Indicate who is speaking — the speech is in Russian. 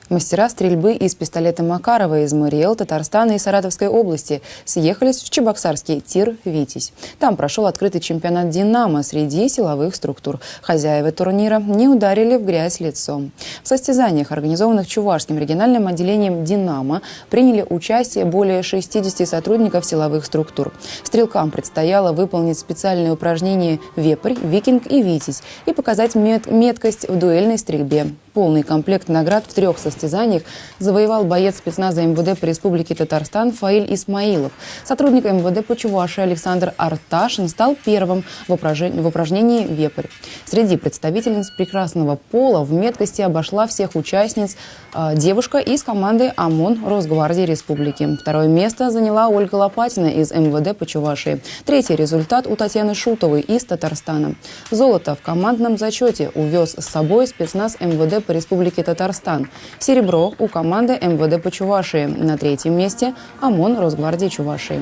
Speaker 1: Мастера стрельбы из пистолета Макарова из Мариэл, Татарстана и Саратовской области съехались в чебоксарский тир «Витязь». Там прошел открытый чемпионат «Динамо» среди силовых структур. Хозяева турнира не ударили в грязь лицом. В состязаниях, организованных Чувашским региональным отделением «Динамо», приняли участие более 60 сотрудников силовых структур. Стрелкам предстояло выполнить специальные упражнения «Вепрь», «Викинг» и «Витязь» и показать меткость в дуэльной стрельбе. Полный комплект наград в 3 состязаниях завоевал боец спецназа МВД по Республике Татарстан Фаиль Исмаилов. Сотрудник МВД по Чувашии Александр Арташин стал первым в упражнении «Вепрь». Среди представительниц прекрасного пола в меткости обошла всех участниц девушка из команды ОМОН Росгвардии Республики. 2-е место заняла Ольга Лопатина из МВД по Чувашии. 3-й результат у Татьяны Шутовой из Татарстана. Золото в командном зачете увез с собой спецназ МВД по Республике Татарстан. Серебро у команды МВД по Чувашии. На 3-м месте ОМОН Росгвардии Чувашии.